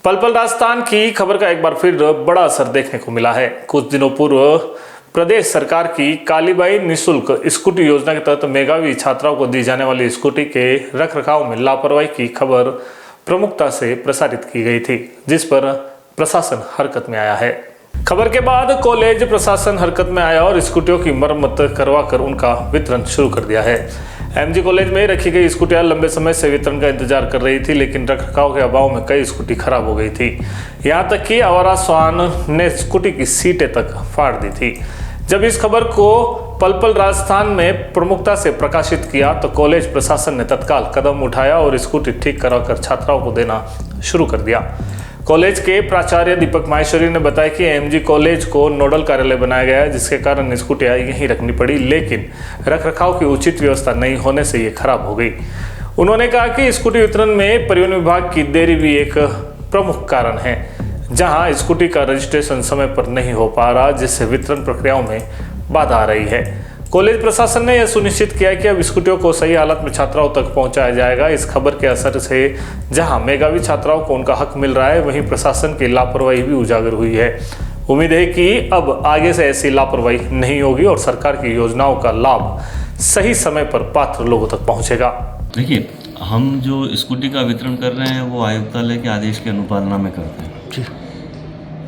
पल पल राजस्थान की खबर का एक बार फिर बड़ा असर देखने को मिला है। कुछ दिनों पूर्व प्रदेश सरकार की कालीबाई निःशुल्क स्कूटी योजना के तहत मेधावी छात्राओं को दी जाने वाली स्कूटी के रखरखाव में लापरवाही की खबर प्रमुखता से प्रसारित की गई थी, जिस पर प्रशासन हरकत में आया है। खबर के बाद कॉलेज प्रशासन हरकत में आया और स्कूटियों की मरम्मत करवाकर उनका वितरण शुरू कर दिया है। एमजी कॉलेज में रखी गई स्कूटियां लंबे समय से वितरण का इंतजार कर रही थी, लेकिन रखरखाव के अभाव में कई स्कूटी खराब हो गई थी। यहां तक कि आवारा श्वान ने स्कूटी की सीटें तक फाड़ दी थी। जब इस खबर को पल पल राजस्थान में प्रमुखता से प्रकाशित किया तो कॉलेज प्रशासन ने तत्काल कदम उठाया और स्कूटी ठीक कराकर छात्राओं को देना शुरू कर दिया। कॉलेज के प्राचार्य दीपक माहेश्वरी ने बताया कि एमजी कॉलेज को नोडल कार्यालय बनाया गया है, जिसके कारण स्कूटियां यहीं रखनी पड़ी, लेकिन रखरखाव की उचित व्यवस्था नहीं होने से ये खराब हो गई। उन्होंने कहा कि स्कूटी वितरण में परिवहन विभाग की देरी भी एक प्रमुख कारण है, जहां स्कूटी का रजिस्ट्रेशन समय पर नहीं हो पा रहा, जिससे वितरण प्रक्रियाओं में बाधा आ रही है। कॉलेज प्रशासन ने यह सुनिश्चित किया कि अब स्कूटियों को सही हालत में छात्राओं तक पहुंचाया जाएगा। इस खबर के असर से जहां मेधावी छात्राओं को उनका हक मिल रहा है, वहीं प्रशासन की लापरवाही भी उजागर हुई है। उम्मीद है कि अब आगे से ऐसी लापरवाही नहीं होगी और सरकार की योजनाओं का लाभ सही समय पर पात्र लोगों तक पहुंचेगा। देखिए, हम जो स्कूटी का वितरण कर रहे हैं वो आयुक्तालय के आदेश की अनुपालना में करते हैं।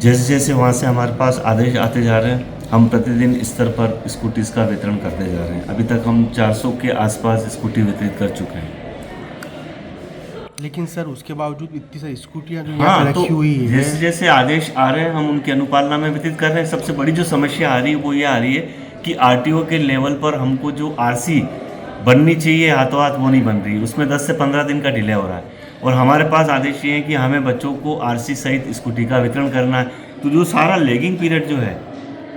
जैसे जैसे वहाँ से हमारे पास आदेश आते जा रहे हैं, हम प्रतिदिन स्तर पर स्कूटीज़ का वितरण करते जा रहे हैं। अभी तक हम 400 के आसपास स्कूटी वितरित कर चुके हैं। लेकिन सर, उसके बावजूद इतनी सारी स्कूटियाँ जो यहाँ पे रखी हुई है, जैसे जैसे आदेश आ रहे हैं हम उनकी अनुपालना में वितरित कर रहे हैं। सबसे बड़ी जो समस्या आ रही है वो ये आ रही है कि आरटीओ के लेवल पर हमको जो आरसी बननी चाहिए हाथों हाथ वो नहीं बन रही, उसमें 10 से 15 दिन का डिले हो रहा है। और हमारे पास आदेश ये है कि हमें बच्चों को आरसी सहित स्कूटी का वितरण करना है। तो जो सारा लेगिंग पीरियड जो है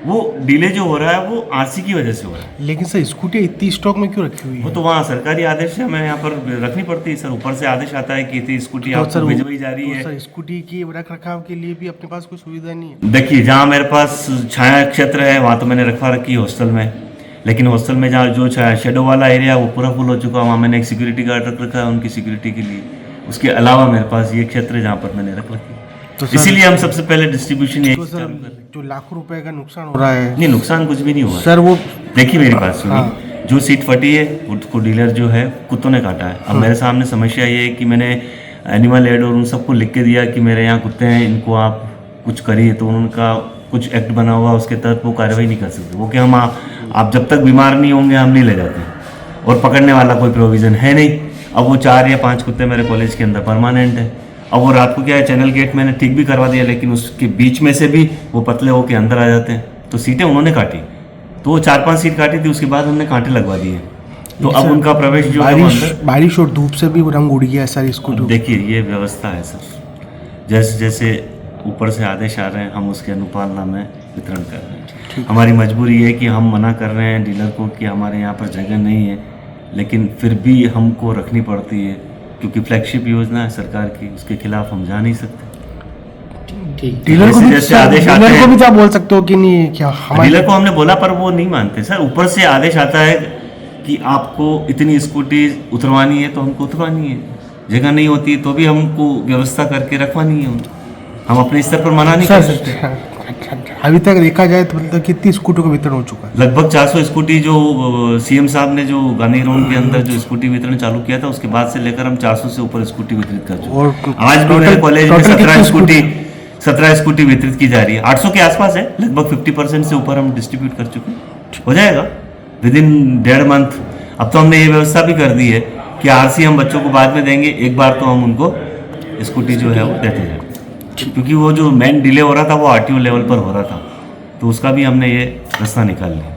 वो डिले जो हो रहा है वो आरसी की वजह से हो रहा है। लेकिन सर, स्कूटियाँ इतनी स्टॉक में क्यों रखी हुई है? वो तो वहाँ सरकारी आदेश है, हमें यहाँ पर रखनी पड़ती है सर। ऊपर से आदेश आता है कि इतनी स्कूटी आपको भिजवाई जा रही है। सर, स्कूटी की रख रखाव के लिए भी अपने पास कोई सुविधा नहीं है? देखिए, जहाँ मेरे पास छाया क्षेत्र है वहाँ तो मैंने रखवा रखी है हॉस्टल में, लेकिन हॉस्टल में जहाँ जो शेडो वाला एरिया वो पूरा फुल हो चुका है। वहाँ मैंने एक सिक्योरिटी गार्ड रख रखा है उनकी सिक्योरिटी के लिए। उसके अलावा मेरे पास ये क्षेत्र है जहाँ पर मैंने रख रखी है। तो इसीलिए हम सबसे पहले डिस्ट्रीब्यूशन तो सर, जो लाखों रुपए का नुकसान हो रहा है। नहीं, नुकसान कुछ भी नहीं हुआ सर। वो देखिए, मेरी बात सुनिए। जो सीट फटी है उसको डीलर जो है कुत्तों ने काटा है। अब मेरे सामने समस्या ये है कि मैंने एनिमल एड और उन सबको लिख के दिया कि मेरे यहाँ कुत्ते हैं, इनको आप कुछ करिए। तो उनका कुछ एक्ट बना हुआ, उसके तहत वो कार्रवाई नहीं कर सकते। वो कि हम आप जब तक बीमार नहीं होंगे हम नहीं ले जाते, और पकड़ने वाला कोई प्रोविज़न है नहीं। अब वो 4 या 5 कुत्ते मेरे कॉलेज के अंदर परमानेंट है। अब वो रात को क्या है, चैनल गेट मैंने ठीक भी करवा दिया, लेकिन उसके बीच में से भी वो पतले होकर अंदर आ जाते हैं। तो सीटें उन्होंने काटी, तो वो 4-5 सीट काटी थी, उसके बाद हमने कांटे लगवा दिए। तो अब उनका प्रवेश जो बारिश और धूप से भी रंग उड़ गया सर इसको। देखिए, ये व्यवस्था है सर। जैसे जैसे ऊपर से आदेश आ रहे हैं हम उसके अनुपालना में वितरण कर रहे हैं। हमारी मजबूरी है कि हम मना कर रहे हैं डीलर को कि हमारे यहाँ पर जगह नहीं है, लेकिन फिर भी हमको रखनी पड़ती है क्योंकि फ्लैगशिप योजना है सरकार की, उसके खिलाफ हम जा नहीं सकते। डीलर को भी जैसे आदेश आते हैं, डीलर को भी आप बोल सकते हो कि नहीं, क्या डीलर को हमने बोला पर वो नहीं मानते सर। ऊपर से आदेश आता है कि आपको इतनी स्कूटी उतरवानी है तो हमको उतरवानी है, जगह नहीं होती तो भी हमको व्यवस्था करके रखवानी है। हम अपने स्तर पर मना नहीं कर सकते। अभी तक देखा जाए तो मतलब कितनी स्कूटी का वितरण हो चुका है? लगभग 400 स्कूटी जो सीएम साहब ने जो गांधी ग्राउंड के अंदर जो स्कूटी वितरण चालू किया था, उसके बाद से लेकर हम 400 से ऊपर स्कूटी वितरित कर चुके हैं। आज भी मेरे कॉलेज में 17 स्कूटी वितरित की जा रही है। 800 के आसपास है, लगभग 50% से ऊपर हम डिस्ट्रीब्यूट कर चुके हैं। हो जाएगा विद इन 1.5 मंथ। अब तो हमने ये व्यवस्था भी कर दी है कि आरसी हम बच्चों को बाद में देंगे, एक बार तो हम उनको स्कूटी जो है वो देते जाएंगे, क्योंकि वो जो मेन डिले हो रहा था वो आरटीओ लेवल पर हो रहा था, तो उसका भी हमने ये रास्ता निकाल लिया।